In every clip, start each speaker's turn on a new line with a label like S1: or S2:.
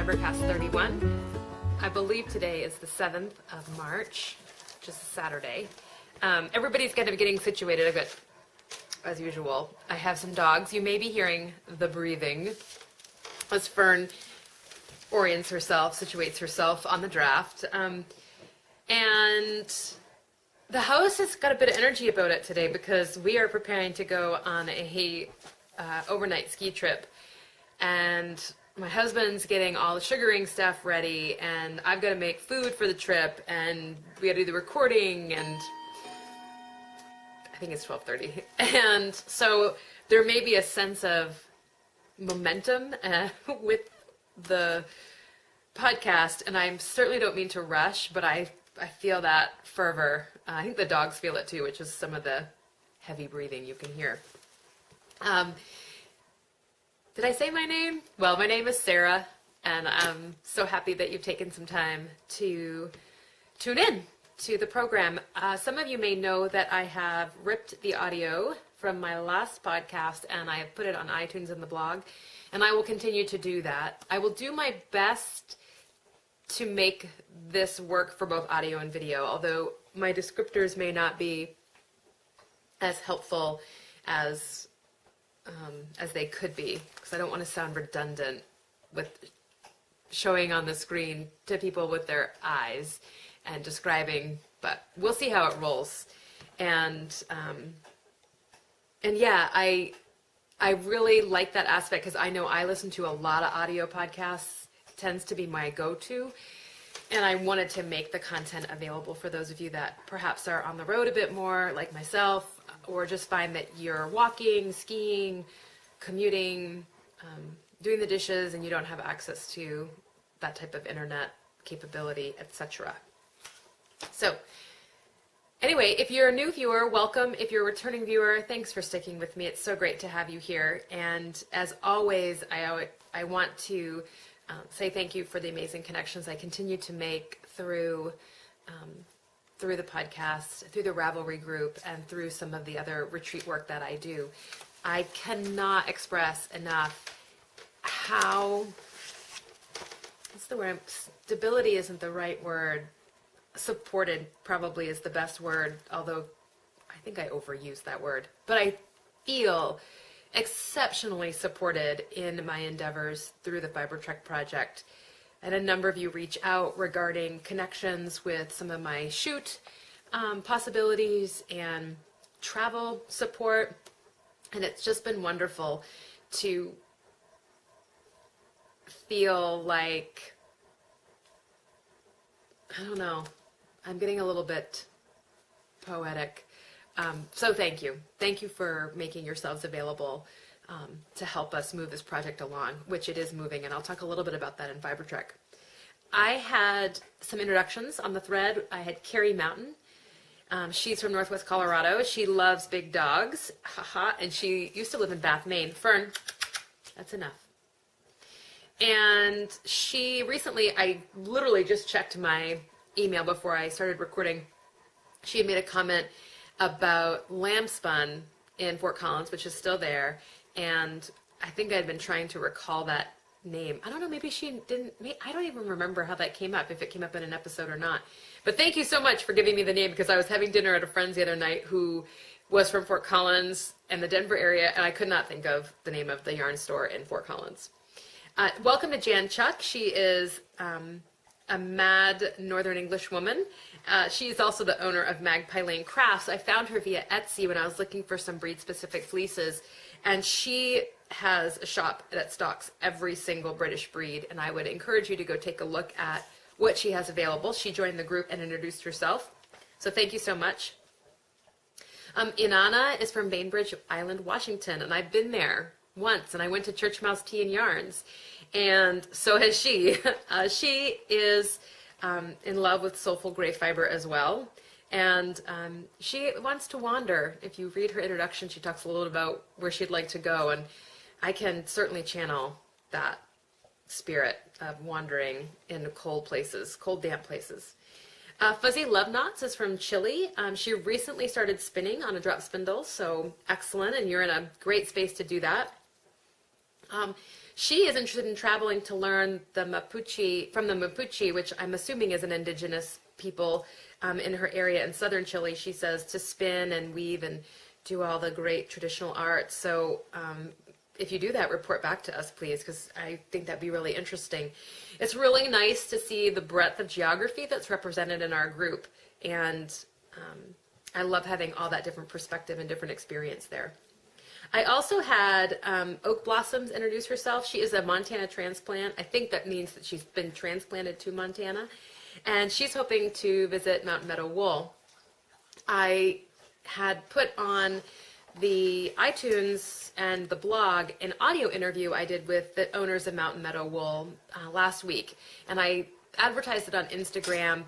S1: Fibercast 31. I believe today is the 7th of March, just a Saturday. Everybody's going to be getting situated a bit, as usual. I have some dogs. You may be hearing the breathing as Fern orients herself, situates herself on the draft. And the house has got a bit of energy about it today because we are preparing to go on a overnight ski trip. And my husband's getting all the sugaring stuff ready, and I've got to make food for the trip, and we got to do the recording, and I think it's 12:30. And so there may be a sense of momentum with the podcast, and I certainly don't mean to rush, but I feel that fervor. I think the dogs feel it too, which is some of the heavy breathing you can hear. Did I say my name? Well, my name is Sarah, and I'm so happy that you've taken some time to tune in to the program. Some of you may know that I have ripped the audio from my last podcast, and I have put it on iTunes and the blog, and I will continue to do that. I will do my best to make this work for both audio and video, although my descriptors may not be as helpful as they could be, because I don't want to sound redundant with showing on the screen to people with their eyes and describing, but we'll see how it rolls. And yeah, I really like that aspect because I know I listen to a lot of audio podcasts. It tends to be my go-to, and I wanted to make the content available for those of you that perhaps are on the road a bit more, like myself, or just find that you're walking, skiing, commuting, doing the dishes, and you don't have access to that type of internet capability, etc. So anyway, if you're a new viewer, welcome. If you're a returning viewer, thanks for sticking with me. It's so great to have you here. And as always, I want to say thank you for the amazing connections I continue to make through the podcast, through the Ravelry group, and through some of the other retreat work that I do. I cannot express enough how, what's the word? Stability isn't the right word. Supported probably is the best word, although I think I overuse that word. But I feel exceptionally supported in my endeavors through the Fiber Trek project. And a number of you reach out regarding connections with some of my shoot possibilities and travel support. And it's just been wonderful to feel like, I don't know, I'm getting a little bit poetic. So thank you. Thank you for making yourselves available to help us move this project along, which it is moving, and I'll talk a little bit about that in FiberTrek. I had some introductions on the thread. I had Carrie Mountain. She's from Northwest Colorado. She loves big dogs, and she used to live in Bath, Maine. Fern, that's enough. And she recently, I literally just checked my email before I started recording. She had made a comment about Lambspun in Fort Collins, which is still there, and I think I'd been trying to recall that name. I don't know, maybe she didn't, I don't even remember how that came up, if it came up in an episode or not. But thank you so much for giving me the name, because I was having dinner at a friend's the other night who was from Fort Collins and the Denver area, and I could not think of the name of the yarn store in Fort Collins. Welcome to Jan Chuck. She is a mad Northern English woman. She's also the owner of Magpie Lane Crafts. I found her via Etsy when I was looking for some breed-specific fleeces, and she has a shop that stocks every single British breed, and I would encourage you to go take a look at what she has available. She joined the group and introduced herself, so thank you so much. Inanna is from Bainbridge Island, Washington, and I've been there once, and I went to Church Mouse Tea and Yarns, and so has she. She is in love with soulful gray fiber as well, and she wants to wander. If you read her introduction, she talks a little about where she'd like to go, and I can certainly channel that spirit of wandering in cold places, cold, damp places. Fuzzy Love Knots is from Chile. She recently started spinning on a drop spindle, so excellent, and you're in a great space to do that. She is interested in traveling to learn the Mapuche, from the Mapuche, which I'm assuming is an indigenous people in her area in southern Chile, she says, to spin and weave and do all the great traditional art. So if you do that, report back to us, please, because I think that'd be really interesting. It's really nice to see the breadth of geography that's represented in our group, and I love having all that different perspective and different experience there. I also had Oak Blossoms introduce herself. She is a Montana transplant. I think that means that she's been transplanted to Montana, and she's hoping to visit Mountain Meadow Wool. I had put on the iTunes and the blog an audio interview I did with the owners of Mountain Meadow Wool last week, and I advertised it on Instagram,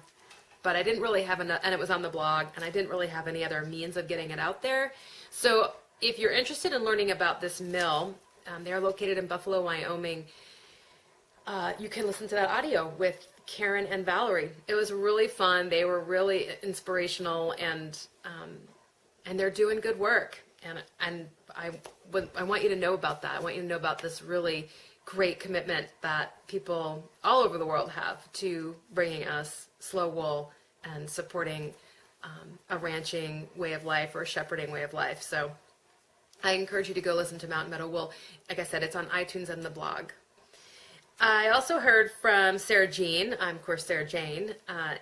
S1: but I didn't really have enough, and it was on the blog, and I didn't really have any other means of getting it out there. So if you're interested in learning about this mill, they're located in Buffalo, Wyoming. You can listen to that audio with Karen and Valerie. It was really fun. They were really inspirational, and they're doing good work. And I want you to know about that. I want you to know about this really great commitment that people all over the world have to bringing us slow wool and supporting a ranching way of life or a shepherding way of life. So I encourage you to go listen to Mountain Meadow Wool. Like I said, it's on iTunes and the blog. I also heard from Sarah Jean. I'm, of course, Sarah Jane,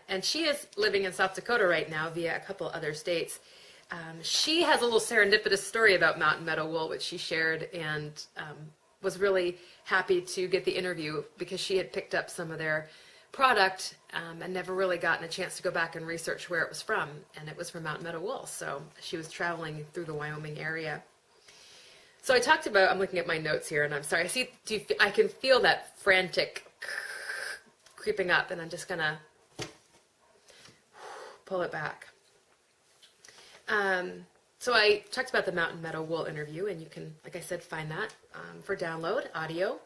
S1: and she is living in South Dakota right now via a couple other states. She has a little serendipitous story about Mountain Meadow Wool, which she shared, and was really happy to get the interview because she had picked up some of their product and never really gotten a chance to go back and research where it was from, and it was from Mountain Meadow Wool. So she was traveling through the Wyoming area. So I talked about, I'm looking at my notes here, and I'm sorry, I can feel that frantic creeping up, and I'm just going to pull it back. So I talked about the Mountain Meadow Wool interview, and you can, like I said, find that for download, audio.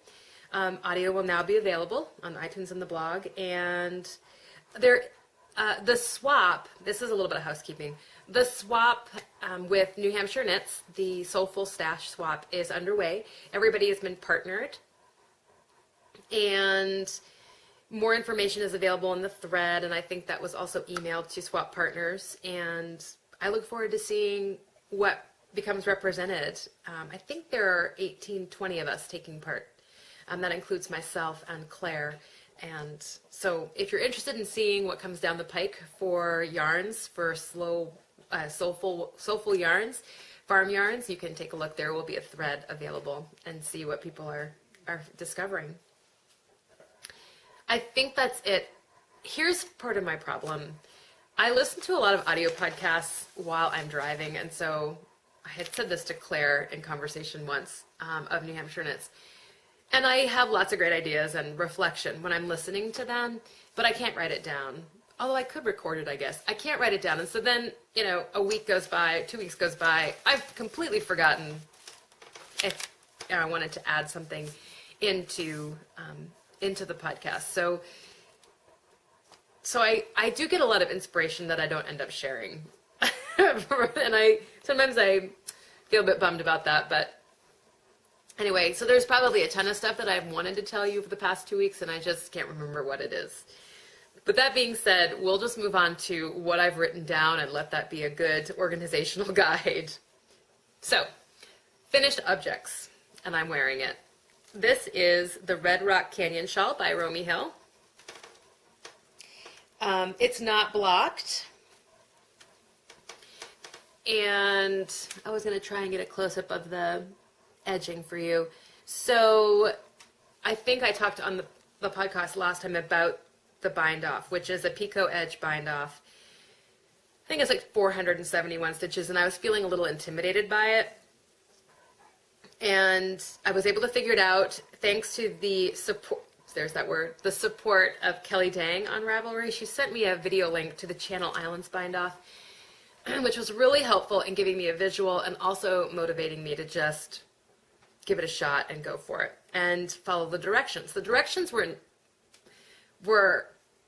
S1: Audio will now be available on iTunes and the blog, and the swap, this is a little bit of housekeeping, the swap with New Hampshire Knits, the Soulful Stash swap, is underway. Everybody has been partnered, and more information is available in the thread, and I think that was also emailed to swap partners, and I look forward to seeing what becomes represented. I think there are 20 of us taking part. That includes myself and Claire. And so if you're interested in seeing what comes down the pike for yarns, for soulful yarns, farm yarns, you can take a look. There will be a thread available and see what people are discovering. I think that's it. Here's part of my problem. I listen to a lot of audio podcasts while I'm driving, and so I had said this to Claire in conversation once of New Hampshire Knits. And I have lots of great ideas and reflection when I'm listening to them, but I can't write it down. Although I could record it, I guess. I can't write it down. And so then, a week goes by, 2 weeks goes by. I've completely forgotten if I wanted to add something into the podcast. So I do get a lot of inspiration that I don't end up sharing. And sometimes I feel a bit bummed about that, but anyway, so there's probably a ton of stuff that I've wanted to tell you for the past 2 weeks, and I just can't remember what it is. But that being said, we'll just move on to what I've written down and let that be a good organizational guide. So, finished objects, and I'm wearing it. This is the Red Rock Canyon Shawl by Romy Hill. It's not blocked. And I was going to try and get a close-up of the edging for you. So I think I talked on the podcast last time about the bind off, which is a picot edge bind off. I think it's like 471 stitches, and I was feeling a little intimidated by it. And I was able to figure it out thanks to the support, there's that word, the support of Kelly Dang on Ravelry. She sent me a video link to the Channel Islands bind off, which was really helpful in giving me a visual and also motivating me to just give it a shot and go for it and follow the directions. The directions were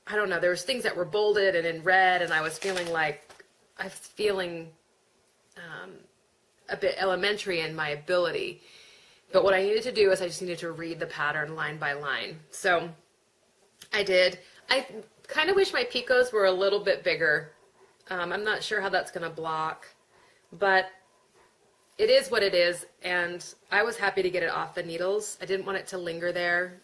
S1: I don't know, there was things that were bolded and in red, and I was feeling a bit elementary in my ability. But what I needed to do is I just needed to read the pattern line by line. So I did. I kind of wish my picots were a little bit bigger. I'm not sure how that's going to block, but it is what it is, and I was happy to get it off the needles. I didn't want it to linger there,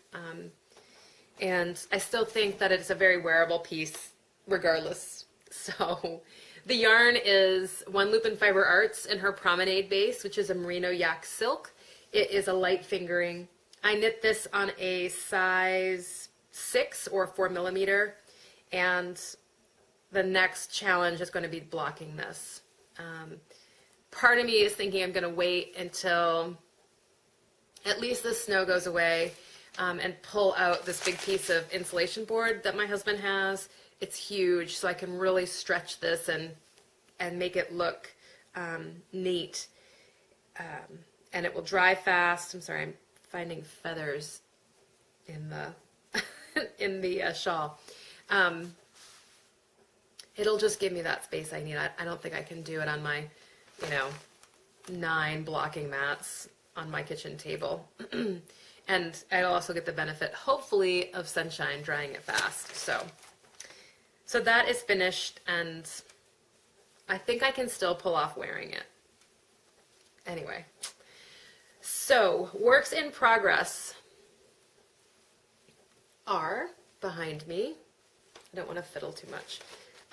S1: and I still think that it's a very wearable piece regardless. So the yarn is One Loop and Fiber Arts in her Promenade base, which is a merino yak silk. It is a light fingering. I knit this on a size 6 or 4 millimeter, and the next challenge is going to be blocking this. Part of me is thinking I'm going to wait until at least the snow goes away and pull out this big piece of insulation board that my husband has. It's huge, so I can really stretch this and make it look neat. And it will dry fast. I'm sorry, I'm finding feathers in the in the shawl. It'll just give me that space I need. I don't think I can do it on my 9 blocking mats on my kitchen table. And I'll also get the benefit, hopefully, of sunshine drying it fast. So that is finished, and I think I can still pull off wearing it. Anyway, so works in progress are behind me. I don't want to fiddle too much.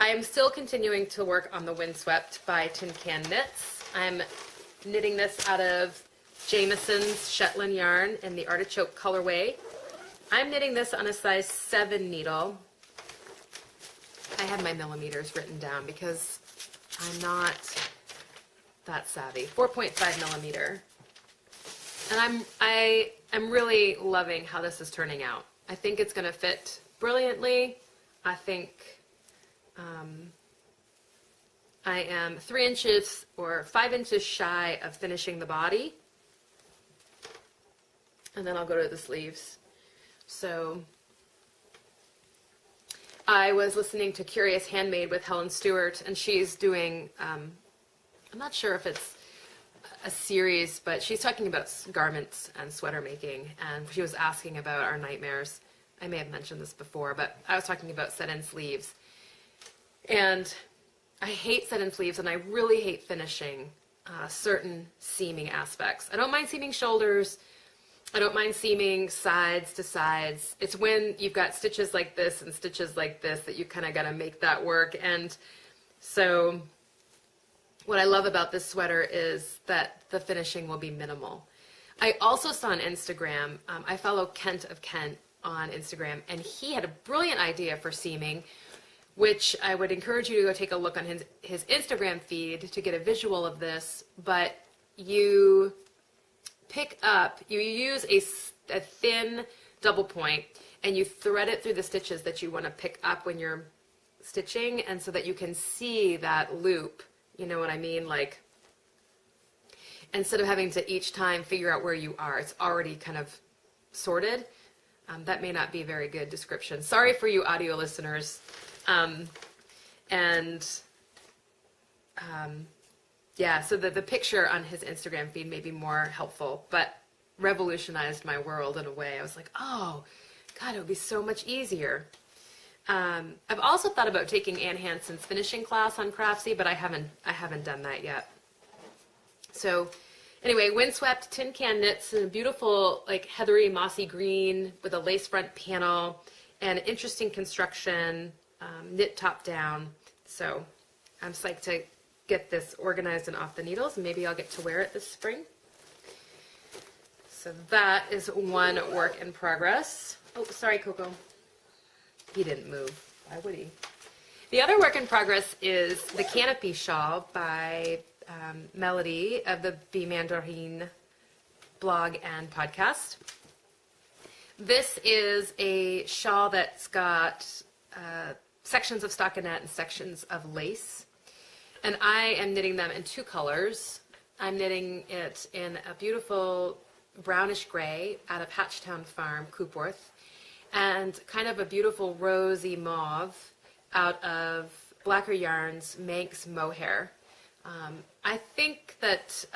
S1: I am still continuing to work on the Windswept by Tin Can Knits. I'm knitting this out of Jameson's Shetland yarn in the artichoke colorway. I'm knitting this on a size 7 needle. I have my millimeters written down because I'm not that savvy. 4.5 millimeter. And I'm really loving how this is turning out. I think it's going to fit brilliantly. I think I am 3 inches or 5 inches shy of finishing the body. And then I'll go to the sleeves. So I was listening to Curious Handmade with Helen Stewart, and she's doing, I'm not sure if it's a series, but she's talking about garments and sweater making, and she was asking about our nightmares. I may have mentioned this before, but I was talking about set-in sleeves. And I hate set-in sleeves, and I really hate finishing certain seaming aspects. I don't mind seaming shoulders. I don't mind seaming sides to sides. It's when you've got stitches like this and stitches like this that you kind of got to make that work. And so what I love about this sweater is that the finishing will be minimal. I also saw on Instagram, I follow Kent of Kent on Instagram, and he had a brilliant idea for seaming, which I would encourage you to go take a look on his Instagram feed to get a visual of this. But you pick up, you use a thin double point, and you thread it through the stitches that you want to pick up when you're stitching, and so that you can see that loop, you know what I mean? Like, instead of having to each time figure out where you are, it's already kind of sorted. That may not be a very good description. Sorry for you audio listeners. Yeah, so the picture on his Instagram feed may be more helpful, but revolutionized my world in a way. I was like, oh, God, it would be so much easier. I've also thought about taking Ann Hanson's finishing class on Craftsy, but I haven't done that yet. So anyway, Windswept Tin Can Knits in a beautiful, like, heathery, mossy green with a lace front panel and interesting construction, knit top down. So I'm psyched to get this organized and off the needles, and maybe I'll get to wear it this spring. So that is one work in progress. Oh, sorry, Coco. He didn't move. Why would he? The other work in progress is the Canopy Shawl by Melody of the Be Mandarin blog and podcast. This is a shawl that's got sections of stockinette and sections of lace. And I am knitting them in 2 colors. I'm knitting it in a beautiful brownish gray out of Hatchtown Farm, Coopworth, and kind of a beautiful rosy mauve out of Blacker Yarns Manx Mohair. I think that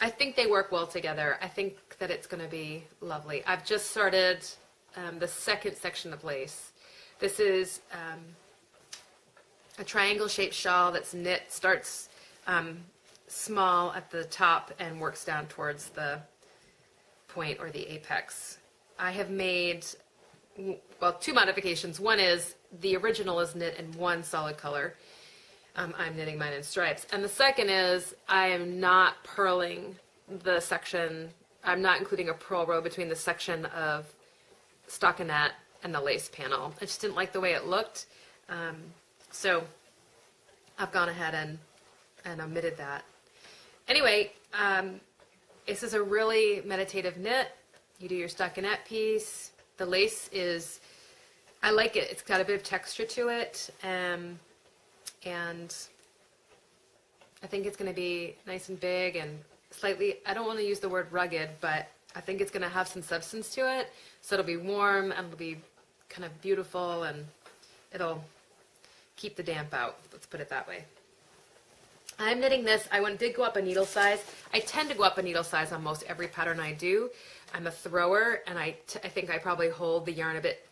S1: I think they work well together. I think that it's going to be lovely. I've just started the second section of lace. This is a triangle-shaped shawl that's knit, starts small at the top and works down towards the point or the apex. I have made, well, two modifications. One is the original is knit in one solid color. I'm knitting mine in stripes. And the second is I am not purling the section. I'm not including a purl row between the section of stockinette and the lace panel. I just didn't like the way it looked. So I've gone ahead and omitted that. Anyway, this is a really meditative knit. You do your stockinette piece. The lace is, I like it. It's got a bit of texture to it. And I think it's going to be nice and big and slightly, I don't want to use the word rugged, but I think it's going to have some substance to it. So it'll be warm and it'll be kind of beautiful and it'll keep the damp out. Let's put it that way. I'm knitting this. Did go up a needle size. I tend to go up a needle size on most every pattern I do. I'm a thrower, and I think I probably hold the yarn a bit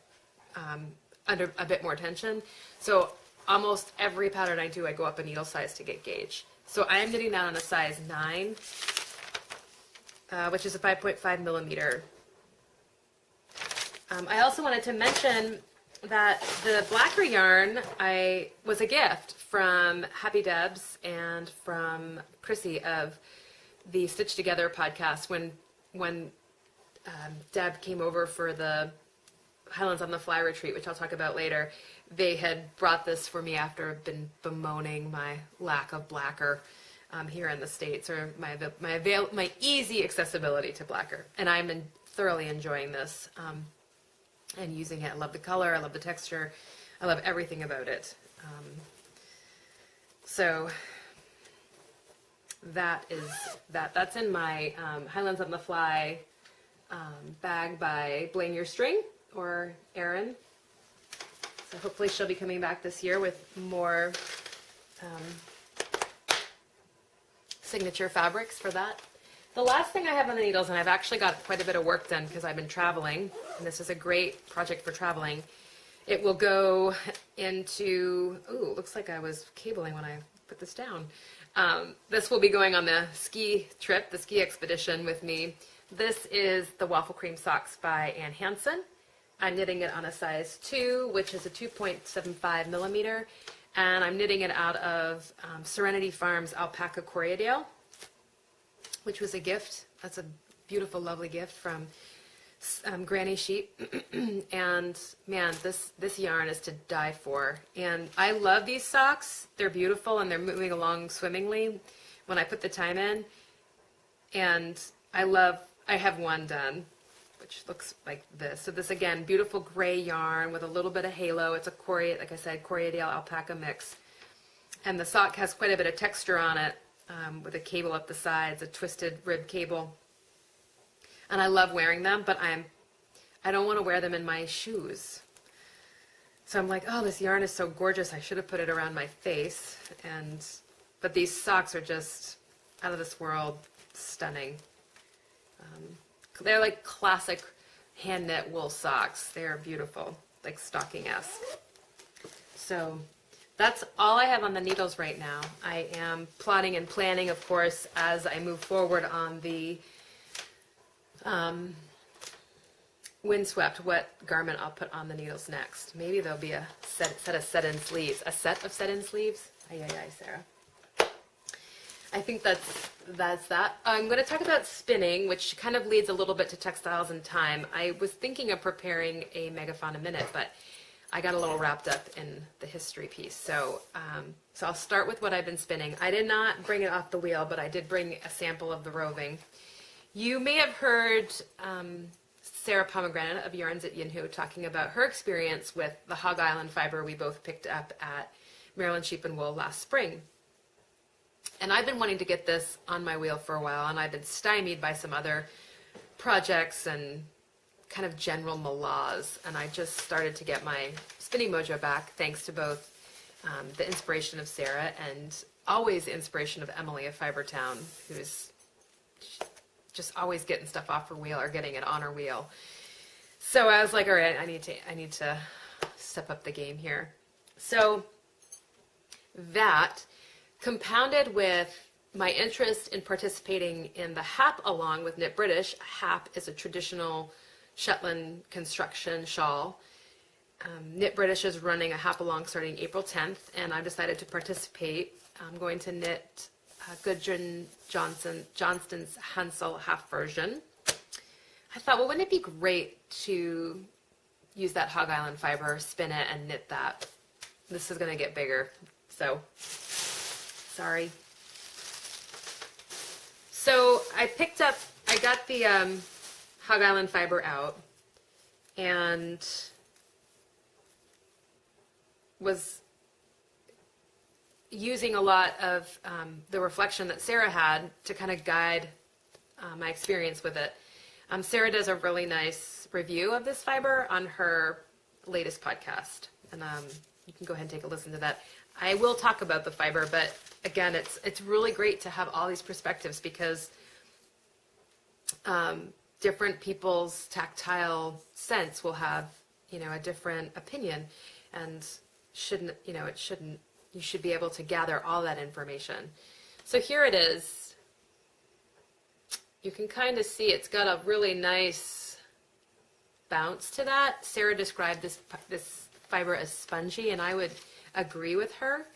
S1: under a bit more tension. So almost every pattern I do, I go up a needle size to get gauge. So I am knitting that on a size 9, which is a 5.5 millimeter. I also wanted to mention that the blacker yarn was a gift from Happy Debs and from Chrissy of the Stitch Together podcast. When Deb came over for the Highlands on the Fly retreat, which I'll talk about later, they had brought this for me after I've been bemoaning my lack of blacker here in the States, or my easy accessibility to blacker. And I'm thoroughly enjoying this. And using it. I love the color, I love the texture, I love everything about it. So that is that's in my Highlands on the Fly bag by Blame Your String, or Erin. So hopefully she'll be coming back this year with more signature fabrics for that. The last thing I have on the needles, and I've actually got quite a bit of work done because I've been traveling, and this is a great project for traveling. It will go into, ooh, looks like I was cabling when I put this down. This will be going on the ski trip, the ski expedition with me. This is the Waffle Cream Socks by Ann Hansen. I'm knitting it on a size 2, which is a 2.75 millimeter, and I'm knitting it out of Serenity Farms Alpaca Corriedale, which was a gift. That's a beautiful, lovely gift from Granny Sheep. And man, this yarn is to die for. And I love these socks. They're beautiful and they're moving along swimmingly when I put the time in. And I have one done, which looks like this. So this, again, beautiful gray yarn with a little bit of halo. It's a like I said, Corriedale alpaca mix. And the sock has quite a bit of texture on it. With a cable up the sides, a twisted rib cable. And I love wearing them, but I don't want to wear them in my shoes. So I'm like, oh, this yarn is so gorgeous, I should have put it around my face. But these socks are just out of this world, stunning. They're like classic hand knit wool socks. They're beautiful, like stocking-esque. So that's all I have on the needles right now. I am plotting and planning, of course, as I move forward on the windswept, what garment I'll put on the needles next. Maybe there'll be a set of set-in sleeves. A set of set-in sleeves? Aye, Sarah. I think that's that. I'm going to talk about spinning, which kind of leads a little bit to textiles and time. I was thinking of preparing a megaphone a minute, but I got a little wrapped up in the history piece. So I'll start with what I've been spinning. I did not bring it off the wheel, but I did bring a sample of the roving. You may have heard Sarah Pomegranate of Yarns at Yinhu talking about her experience with the Hog Island fiber we both picked up at Maryland Sheep and Wool last spring. And I've been wanting to get this on my wheel for a while, and I've been stymied by some other projects and kind of general malaz, and I just started to get my spinning mojo back thanks to both the inspiration of Sarah and always the inspiration of Emily of Fibertown, who's just always getting stuff off her wheel or getting it on her wheel. So I was like, all right, I need to step up the game here. So that compounded with my interest in participating in the HAP along with Knit British. HAP is a traditional Shetland construction shawl. Knit British is running a HAP along starting April 10th, and I've decided to participate. I'm going to knit Gudrun Johnston's Hansel half version. I thought, well, wouldn't it be great to use that Hog Island fiber, spin it, and knit that? This is going to get bigger, so sorry. So I got the Hog Island fiber out and was using a lot of the reflection that Sarah had to kind of guide my experience with it. Sarah does a really nice review of this fiber on her latest podcast, and you can go ahead and take a listen to that. I will talk about the fiber, but again, it's really great to have all these perspectives because different people's tactile sense will have, a different opinion, and you should be able to gather all that information. So here it is. You can kind of see it's got a really nice bounce to that. Sarah described this fiber as spongy, and I would agree with her.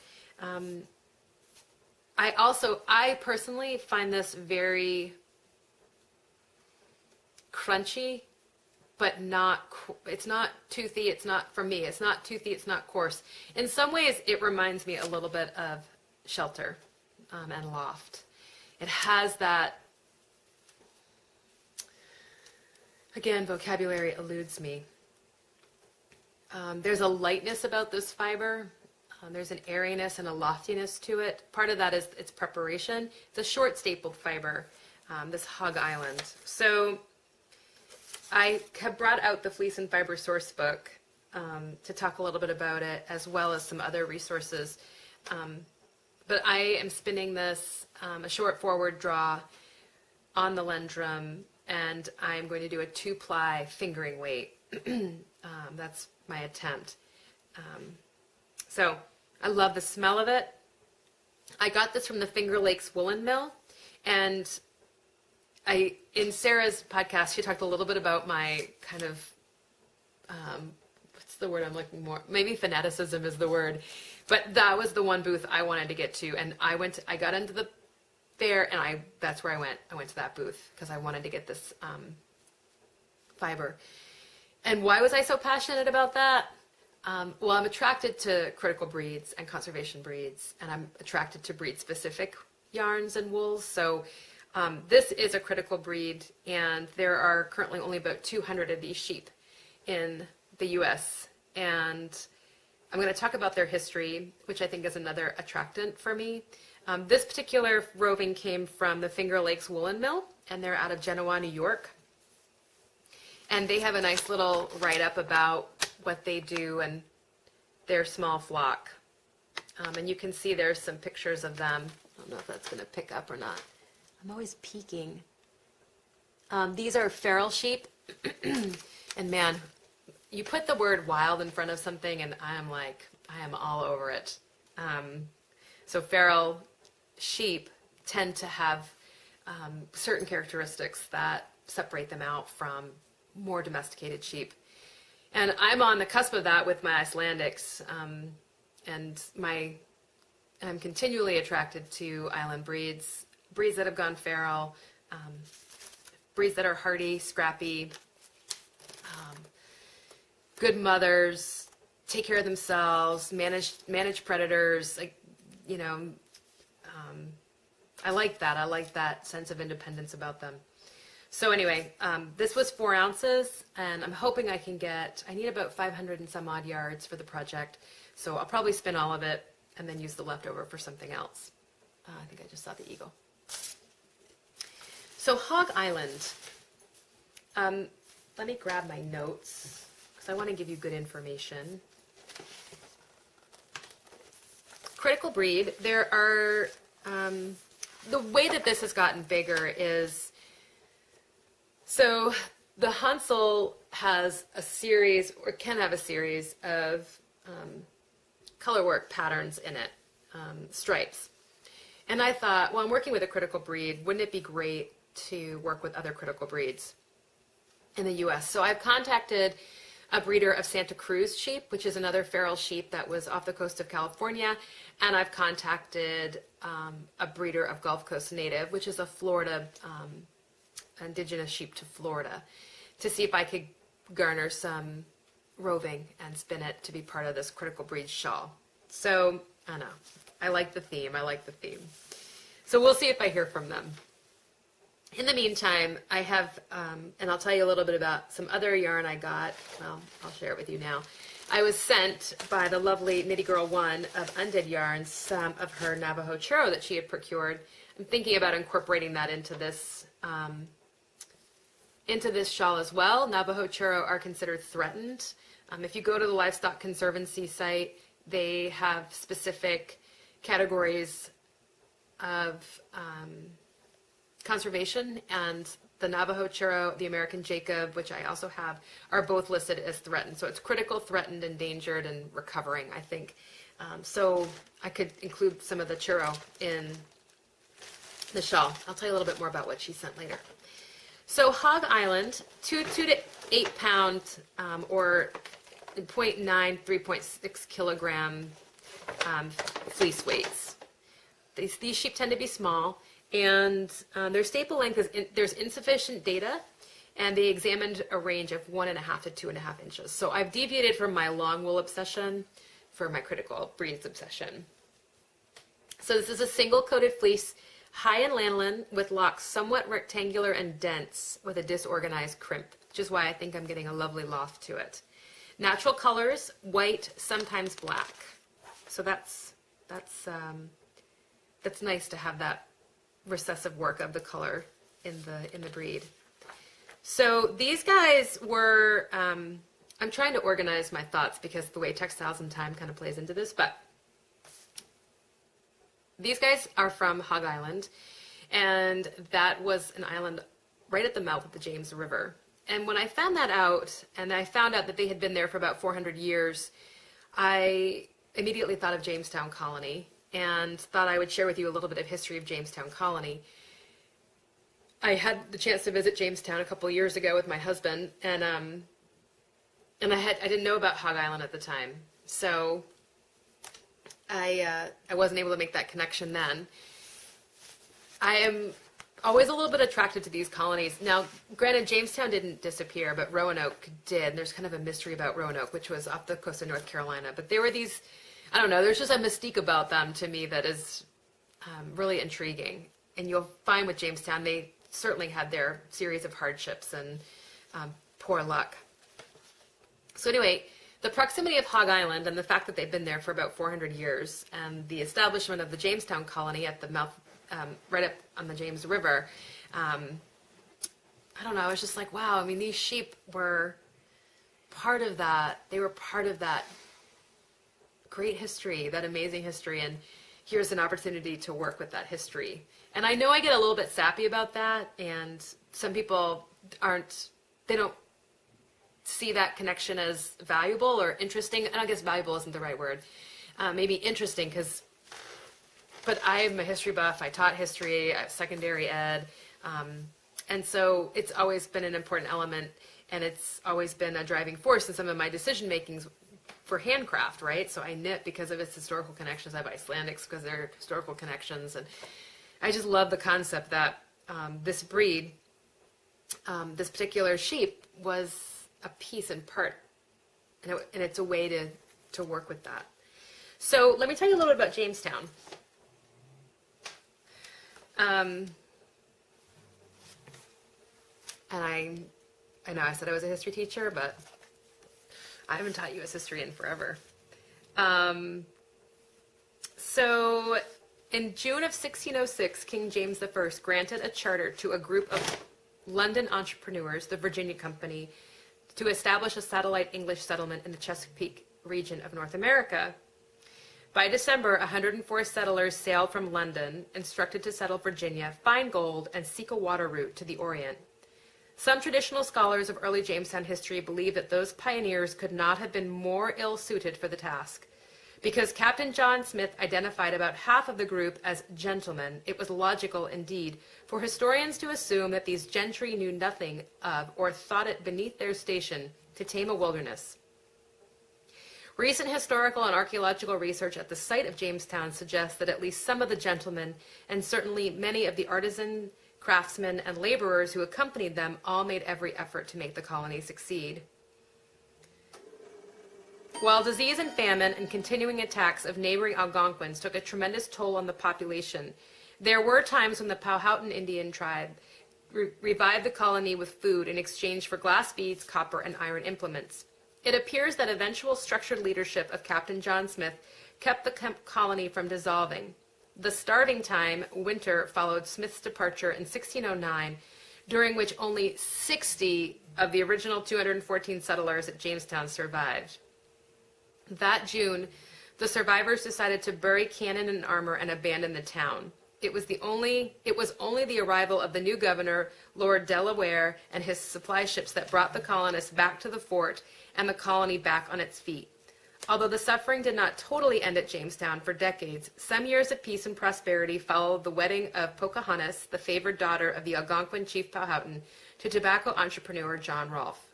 S1: I personally find this very crunchy, but it's not toothy. It's not, for me, it's not toothy. It's not coarse. In some ways, it reminds me a little bit of Shelter and Loft. It has that, again, vocabulary eludes me. There's a lightness about this fiber. There's an airiness and a loftiness to it. Part of that is its preparation. It's a short stapled fiber, this Hog Island. So I have brought out the Fleece and Fiber source book to talk a little bit about it, as well as some other resources. But I am spinning this, a short forward draw on the Lendrum, and I'm going to do a 2-ply fingering weight. That's my attempt. So I love the smell of it. I got this from the Finger Lakes Woolen Mill, and in Sarah's podcast, she talked a little bit about my kind of, what's the word I'm looking for? Maybe fanaticism is the word, but that was the one booth I wanted to get to, and I got into the fair, and that's where I went. I went to that booth because I wanted to get this fiber. And why was I so passionate about that? Well, I'm attracted to critical breeds and conservation breeds, and I'm attracted to breed-specific yarns and wools. So this is a critical breed, and there are currently only about 200 of these sheep in the U.S. And I'm going to talk about their history, which I think is another attractant for me. This particular roving came from the Finger Lakes Woolen Mill, and they're out of Genoa, New York. And they have a nice little write-up about what they do and their small flock. And you can see there's some pictures of them. I don't know if that's going to pick up or not. I'm always peeking. These are feral sheep. And man, you put the word wild in front of something and I am all over it. So feral sheep tend to have certain characteristics that separate them out from more domesticated sheep. And I'm on the cusp of that with my Icelandics, and I'm continually attracted to island breeds that have gone feral, breeds that are hardy, scrappy, good mothers, take care of themselves, manage predators. I like that. I like that sense of independence about them. So anyway, this was 4 ounces, and I'm hoping I need about 500 and some odd yards for the project. So I'll probably spin all of it and then use the leftover for something else. I think I just saw the eagle. So Hog Island. Let me grab my notes because I want to give you good information. Critical breed. There are the way that this has gotten bigger is, so the Hansel has a series, or can have a series of color work patterns in it, stripes. And I thought, well, I'm working with a critical breed. Wouldn't it be great to work with other critical breeds in the U.S.? So I've contacted a breeder of Santa Cruz sheep, which is another feral sheep that was off the coast of California. And I've contacted a breeder of Gulf Coast Native, which is a Florida, indigenous sheep to Florida, to see if I could garner some roving and spin it to be part of this critical breed shawl. So, I don't know. I like the theme. So we'll see if I hear from them. In the meantime, I have, and I'll tell you a little bit about some other yarn I got. Well, I'll share it with you now. I was sent by the lovely Knitty Girl One of Undid Yarns some of her Navajo churro that she had procured. I'm thinking about incorporating that into this shawl as well. Navajo churro are considered threatened. If you go to the Livestock Conservancy site, they have specific categories of conservation, and the Navajo churro, the American Jacob, which I also have, are both listed as threatened. So it's critical, threatened, endangered, and recovering, I think. So I could include some of the churro in the shawl. I'll tell you a little bit more about what she sent later. So Hog Island, 2 to 8 pound, or 0.9, 3.6 kilogram fleece weights. These sheep tend to be small, and their staple length is, there's insufficient data, and they examined a range of 1.5 to 2.5 inches. So I've deviated from my long wool obsession for my critical breeds obsession. So this is a single coated fleece, high in lanolin, with locks somewhat rectangular and dense with a disorganized crimp, which is why I think I'm getting a lovely loft to it. Natural colors, white, sometimes black. So that's nice to have that recessive work of the color in the breed. So these guys were, I'm trying to organize my thoughts because the way textiles and time kind of plays into this, but these guys are from Hog Island, and that was an island right at the mouth of the James River. And when I found that out, and I found out that they had been there for about 400 years, I immediately thought of Jamestown Colony and thought I would share with you a little bit of history of Jamestown Colony. I had the chance to visit Jamestown a couple years ago with my husband, and I didn't know about Hog Island at the time, so I wasn't able to make that connection then. I am always a little bit attracted to these colonies. Now, granted, Jamestown didn't disappear, but Roanoke did. And there's kind of a mystery about Roanoke, which was off the coast of North Carolina. But there were these, I don't know, there's just a mystique about them to me that is really intriguing. And you'll find with Jamestown, they certainly had their series of hardships and poor luck. So anyway, the proximity of Hog Island and the fact that they've been there for about 400 years and the establishment of the Jamestown Colony at the mouth, right up on the James River, I don't know, I was just like, wow, I mean, these sheep were part of that. They were part of that great history, that amazing history, and here's an opportunity to work with that history. And I know I get a little bit sappy about that, and some people they don't see that connection as valuable or interesting. And I guess valuable isn't the right word. Maybe interesting, but I'm a history buff. I taught history, secondary ed, and so it's always been an important element, and it's always been a driving force in some of my decision makings for handcraft, right? So I knit because of its historical connections. I have Icelandics because they're historical connections, and I just love the concept that this breed, this particular sheep, was a piece and part, and it's a way to work with that. So let me tell you a little bit about Jamestown. And I know I said I was a history teacher, but I haven't taught U.S. history in forever. So in June of 1606, King James I granted a charter to a group of London entrepreneurs, the Virginia Company, to establish a satellite English settlement in the Chesapeake region of North America. By December, 104 settlers sailed from London, instructed to settle Virginia, find gold, and seek a water route to the Orient. Some traditional scholars of early Jamestown history believe that those pioneers could not have been more ill-suited for the task. Because Captain John Smith identified about half of the group as gentlemen, it was logical indeed for historians to assume that these gentry knew nothing of or thought it beneath their station to tame a wilderness. Recent historical and archaeological research at the site of Jamestown suggests that at least some of the gentlemen, and certainly many of the artisan, craftsmen, and laborers who accompanied them all made every effort to make the colony succeed. While disease and famine and continuing attacks of neighboring Algonquins took a tremendous toll on the population, there were times when the Powhatan Indian tribe revived the colony with food in exchange for glass beads, copper, and iron implements. It appears that eventual structured leadership of Captain John Smith kept the colony from dissolving. The starving time, winter, followed Smith's departure in 1609, during which only 60 of the original 214 settlers at Jamestown survived. That June, the survivors decided to bury cannon and armor and abandon the town. It was only the arrival of the new governor, Lord Delaware, and his supply ships that brought the colonists back to the fort and the colony back on its feet. Although the suffering did not totally end at Jamestown for decades, some years of peace and prosperity followed the wedding of Pocahontas, the favored daughter of the Algonquin chief Powhatan, to tobacco entrepreneur John Rolfe.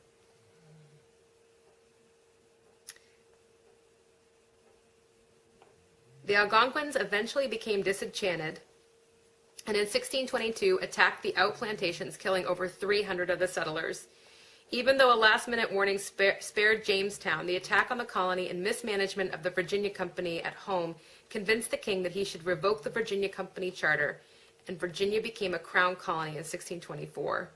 S1: The Algonquins eventually became disenchanted, and in 1622 attacked the out plantations, killing over 300 of the settlers. Even though a last-minute warning spared Jamestown, the attack on the colony and mismanagement of the Virginia Company at home convinced the king that he should revoke the Virginia Company charter, and Virginia became a crown colony in 1624.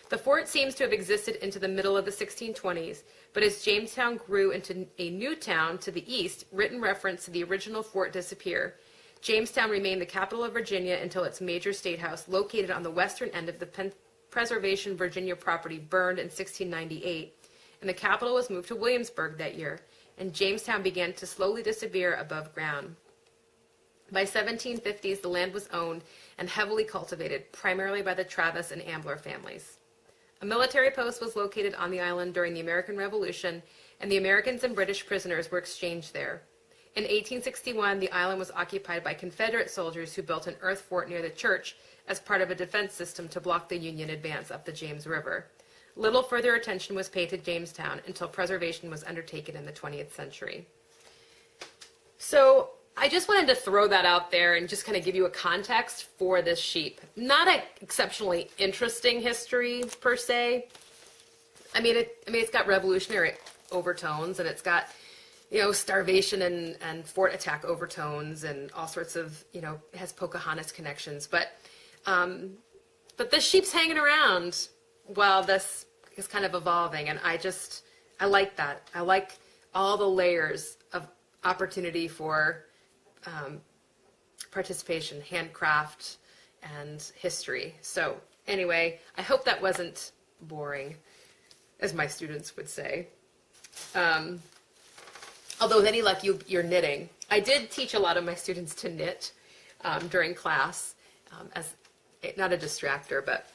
S1: The fort seems to have existed into the middle of the 1620s, but as Jamestown grew into a new town to the east, written reference to the original fort disappear. Jamestown remained the capital of Virginia until its major state house, located on the western end of the Preservation Virginia property, burned in 1698, and the capital was moved to Williamsburg that year, and Jamestown began to slowly disappear above ground. By 1750s, the land was owned and heavily cultivated, primarily by the Travis and Ambler families. A military post was located on the island during the American Revolution, and the Americans and British prisoners were exchanged there. In 1861, the island was occupied by Confederate soldiers who built an earth fort near the church as part of a defense system to block the Union advance up the James River. Little further attention was paid to Jamestown until preservation was undertaken in the 20th century. So I just wanted to throw that out there and just kind of give you a context for this sheep. Not an exceptionally interesting history per se. It's got revolutionary overtones, and it's got, starvation and fort attack overtones and all sorts of, it has Pocahontas connections. But this sheep's hanging around while this is kind of evolving, and I like that. I like all the layers of opportunity for participation, handcraft, and history. So anyway, I hope that wasn't boring, as my students would say. Although with any luck, you're knitting. I did teach a lot of my students to knit during class, as not a distractor, but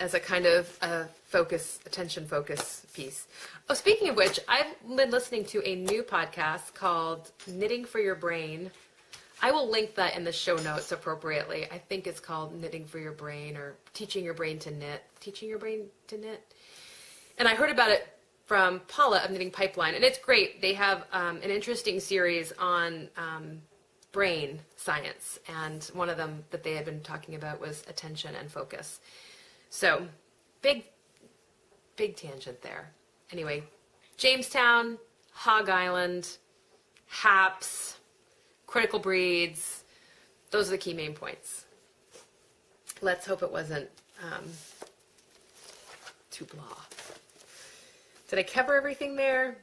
S1: as a kind of attention focus piece. Oh, speaking of which, I've been listening to a new podcast called Knitting for Your Brain. I will link that in the show notes appropriately. I think it's called Knitting for Your Brain, or Teaching Your Brain to Knit. Teaching Your Brain to Knit. And I heard about it from Paula of Knitting Pipeline, and it's great. They have an interesting series on brain science, and one of them that they had been talking about was attention and focus. So, big tangent there. Anyway, Jamestown, Hog Island, haps, critical breeds, those are the key main points. Let's hope it wasn't too blah. Did I cover everything there?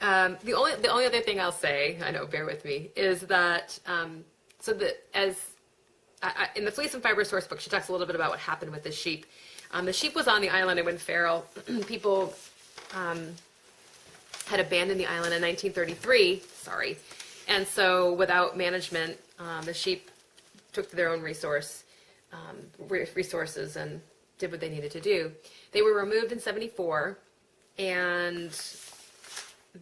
S1: The only other thing I'll say, I know, bear with me, is that in the Fleece and Fiber source book, she talks a little bit about what happened with the sheep. The sheep was on the island, and when feral, people had abandoned the island in 1933. Sorry. And so without management, the sheep took to their own resources and did what they needed to do. They were removed in 74, and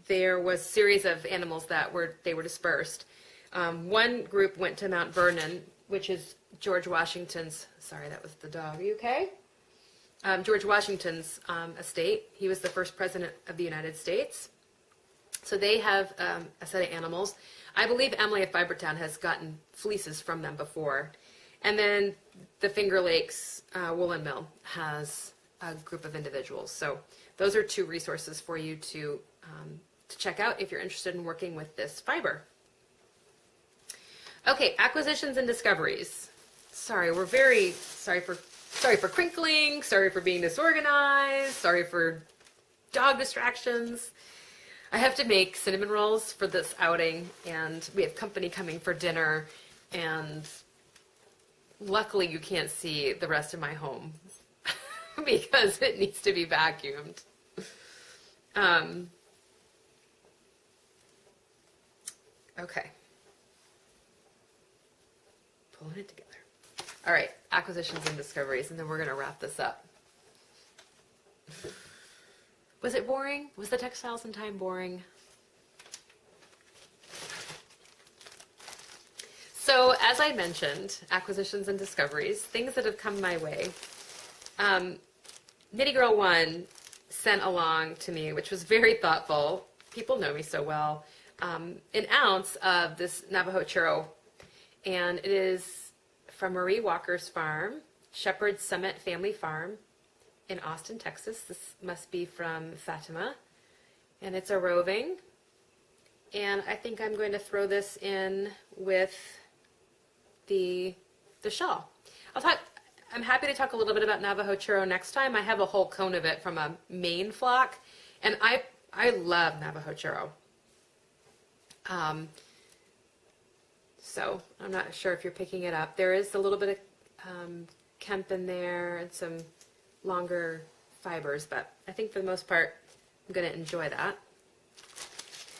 S1: there was a series of animals that were dispersed. One group went to Mount Vernon, which is George Washington's, sorry, that was the dog. Are you okay? George Washington's estate. He was the first president of the United States. So they have a set of animals. I believe Emily of Fibertown has gotten fleeces from them before. And then the Finger Lakes Woolen Mill has a group of individuals. So those are 2 resources for you to check out if you're interested in working with this fiber. Okay, acquisitions and discoveries. Sorry, we're very sorry for crinkling, sorry for being disorganized, sorry for dog distractions. I have to make cinnamon rolls for this outing, and we have company coming for dinner, and luckily you can't see the rest of my home because it needs to be vacuumed. Okay. Pulling it together. All right, acquisitions and discoveries, and then we're going to wrap this up. Was it boring? Was the Textiles in Time boring? So, as I mentioned, acquisitions and discoveries, things that have come my way. Knitty Girl 1 sent along to me, which was very thoughtful. People know me so well. An ounce of this Navajo churro, and it is from Marie Walker's farm, Shepherd Summit Family Farm in Austin, Texas. This must be from Fatima, and it's a roving, and I think I'm going to throw this in with the shawl. I'm happy to talk a little bit about Navajo churro next time. I have a whole cone of it from a Maine flock, and I love Navajo churro. So I'm not sure if you're picking it up. There is a little bit of hemp in there and some longer fibers, but I think for the most part, I'm going to enjoy that.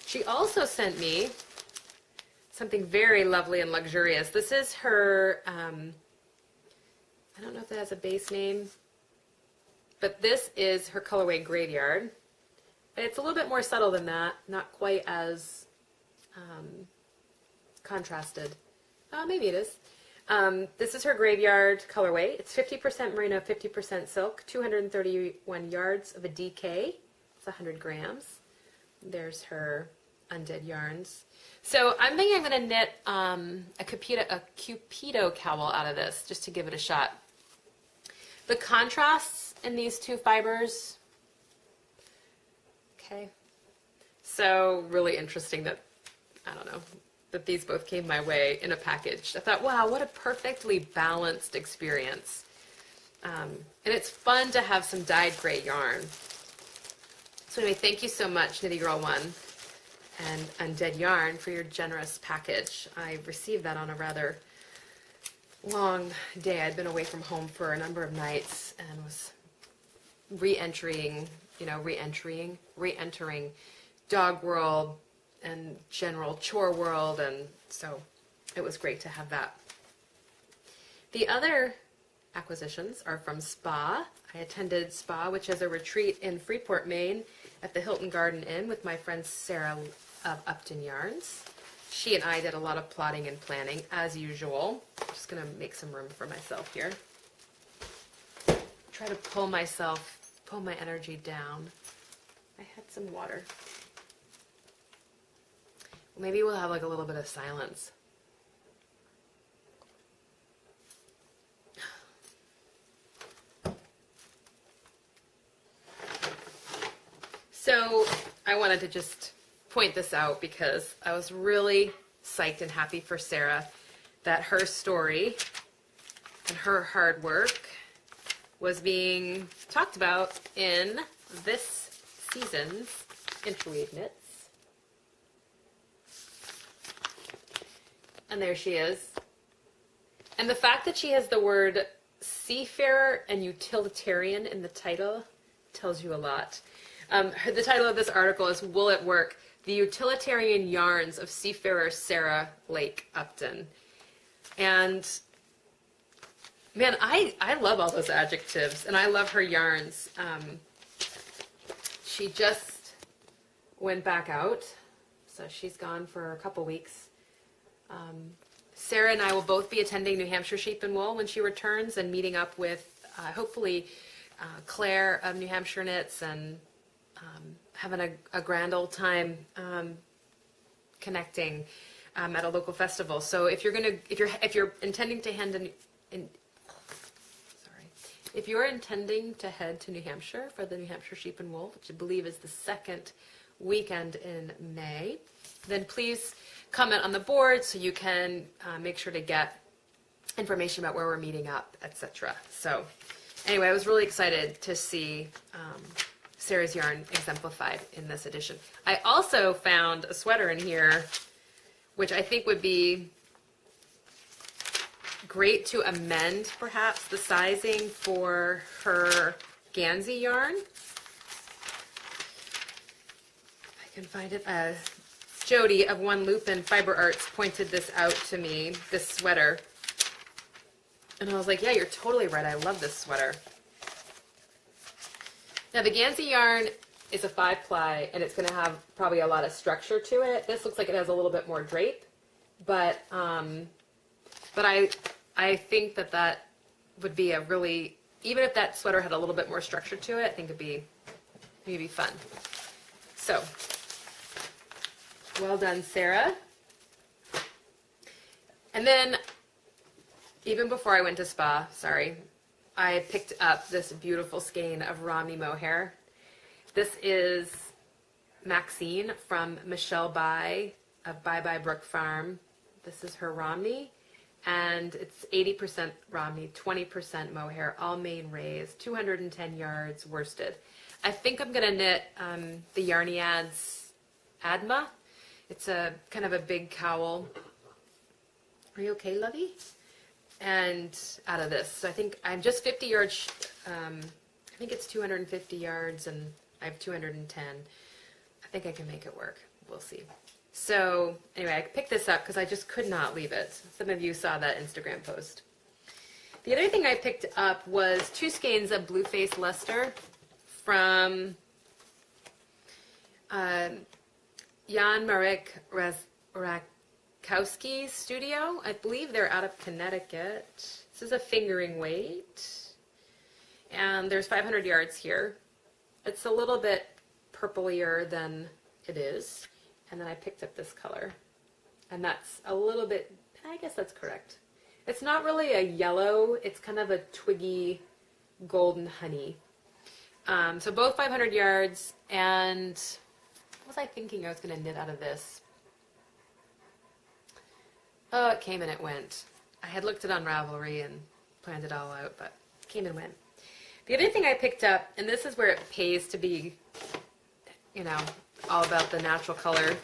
S1: She also sent me something very lovely and luxurious. This is her, I don't know if it has a base name, but this is her colorway Graveyard. It's a little bit more subtle than that, not quite as contrasted. Maybe it is. This is her Graveyard colorway. It's 50% merino, 50% silk, 231 yards of a DK. It's 100 grams. There's her Undead Yarns. So I'm thinking I'm going to knit a Cupido cowl out of this just to give it a shot. The contrasts in these 2 fibers, okay, so really interesting that, I don't know, that these both came my way in a package. I thought, wow, what a perfectly balanced experience. And it's fun to have some dyed gray yarn. So anyway, thank you so much, Knitty Girl 1 and Undead Yarn, for your generous package. I received that on a rather long day. I'd been away from home for a number of nights and was re-entering dog world and general chore world, and so it was great to have that. The other acquisitions are from Spa. I attended Spa, which is a retreat in Freeport, Maine, at the Hilton Garden Inn with my friend Sarah of Upton Yarns. She and I did a lot of plotting and planning, as usual. I'm just going to make some room for myself here. Try to pull my energy down. I had some water. Maybe we'll have like a little bit of silence. So I wanted to just point this out because I was really psyched and happy for Sarah that her story and her hard work was being talked about in this season's Interweave Knits. And there she is. And the fact that she has the word seafarer and utilitarian in the title tells you a lot. The title of this article is Will It Work? The Utilitarian Yarns of Seafarer Sarah Lake Upton. And man, I love all those adjectives, and I love her yarns. She just went back out, so she's gone for a couple weeks. Sarah and I will both be attending New Hampshire Sheep and Wool when she returns, and meeting up with hopefully Claire of New Hampshire Knits, and having a grand old time connecting at a local festival. So if you're intending to if you're intending to head to New Hampshire for the New Hampshire Sheep and Wool, which I believe is the second weekend in May, then please comment on the board so you can make sure to get information about where we're meeting up, etc. So anyway, I was really excited to see Sarah's yarn exemplified in this edition. I also found a sweater in here, which I think would be great to amend perhaps the sizing for her Gansey yarn. I can find it. Jody of One Lupin Fiber Arts pointed this out to me, this sweater. And I was like, yeah, you're totally right. I love this sweater. Now the Gansey yarn is a 5-ply, and it's going to have probably a lot of structure to it. This looks like it has a little bit more drape, but I think that would be a really, even if that sweater had a little bit more structure to it, I think it'd be maybe fun. So, well done, Sarah. And then, even before I went to spa, I picked up this beautiful skein of Romney mohair. This is Maxine from Michelle By of Bye Bye Brook Farm. This is her Romney, and it's 80% Romney, 20% mohair, all main raised, 210 yards worsted. I think I'm going to knit the Yarniad's Adma. It's a kind of a big cowl. Are you okay, lovey? And out of this. So I think I'm just 50 yards. I think it's 250 yards, and I have 210. I think I can make it work. We'll see. So anyway, I picked this up because I just could not leave it. Some of you saw that Instagram post. The other thing I picked up was 2 skeins of Blueface Leicester from Jan Marek Rakowski's studio. I believe they're out of Connecticut. This is a fingering weight, and there's 500 yards here. It's a little bit purplier than it is, and then I picked up this color, and that's a little bit, I guess that's correct. It's not really a yellow, it's kind of a twiggy golden honey. So both 500 yards, and what was I thinking I was going to knit out of this? Oh, it came and it went. I had looked it on Ravelry and planned it all out, but it came and went. The other thing I picked up, and this is where it pays to be, you know, all about the natural color,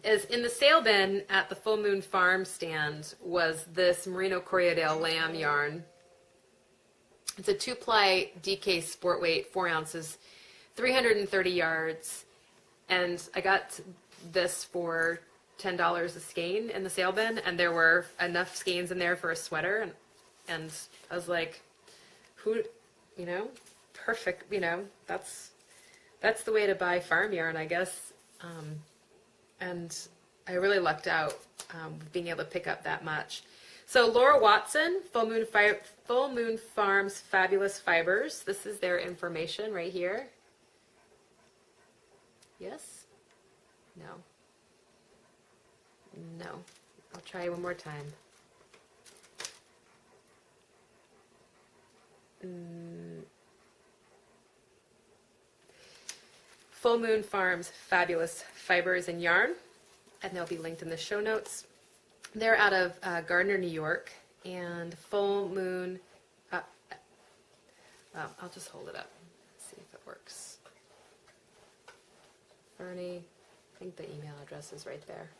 S1: is in the sale bin at the Full Moon Farm stand was this Merino Corriedale lamb yarn. It's a 2-ply DK sport weight, 4 ounces, 330 yards, and I got this for $10 a skein in the sale bin, and there were enough skeins in there for a sweater, and I was like, who, you know, perfect, you know, that's the way to buy farm yarn, I guess. And I really lucked out being able to pick up that much. So Laura Watson, Full Moon Farms Fabulous Fibers. This is their information right here. Yes? No. No. I'll try one more time. Full Moon Farms Fabulous Fibers and Yarn, and they'll be linked in the show notes. They're out of Gardner, New York, and Full Moon, I'll just hold it up, see if it works. Bernie, I think the email address is right there.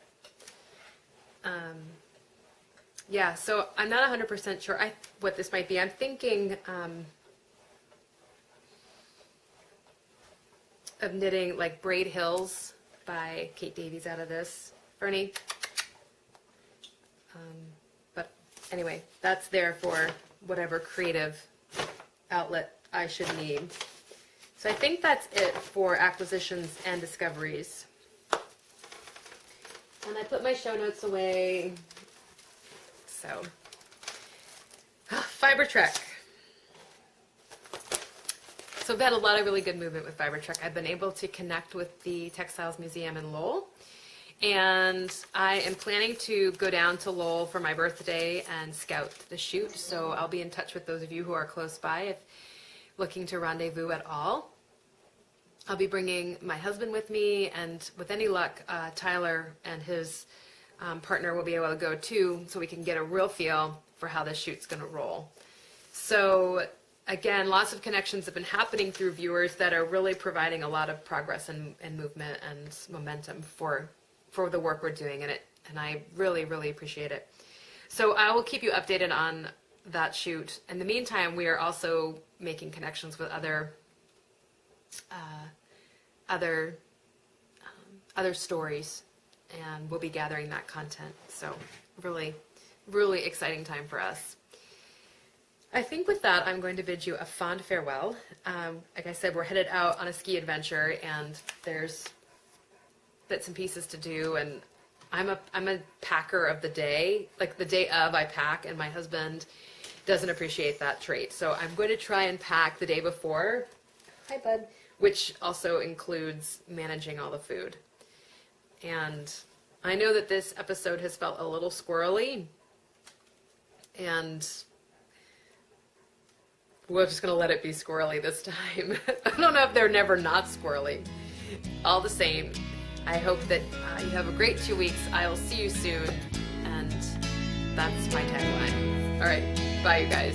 S1: Yeah, so I'm not 100% sure what this might be. I'm thinking of knitting, like Braid Hills by Kate Davies out of this. Fernie. But anyway, that's there for whatever creative outlet I should need. So I think that's it for acquisitions and discoveries. And I put my show notes away. So, Fiber Trek. So I've had a lot of really good movement with Fiber Trek. I've been able to connect with the Textiles Museum in Lowell. And I am planning to go down to Lowell for my birthday and scout the shoot. So I'll be in touch with those of you who are close by if looking to rendezvous at all. I'll be bringing my husband with me, and with any luck, Tyler and his partner will be able to go too, so we can get a real feel for how this shoot's going to roll. So again, lots of connections have been happening through viewers that are really providing a lot of progress and movement and momentum for the work we're doing in it, and I really, really appreciate it. So I will keep you updated on that shoot. In the meantime, we are also making connections with other stories, and we'll be gathering that content. So really, really exciting time for us. I think with that, I'm going to bid you a fond farewell. Like I said, we're headed out on a ski adventure, and there's bits and pieces to do, and I'm a packer of the day. Like the day of, I pack, and my husband doesn't appreciate that trait. So I'm going to try and pack the day before. Hi, bud. Which also includes managing all the food. And I know that this episode has felt a little squirrely, and we're just going to let it be squirrely this time. I don't know if they're never not squirrely. All the same, I hope that you have a great 2 weeks. I will see you soon, and that's my tagline. All right, bye, you guys.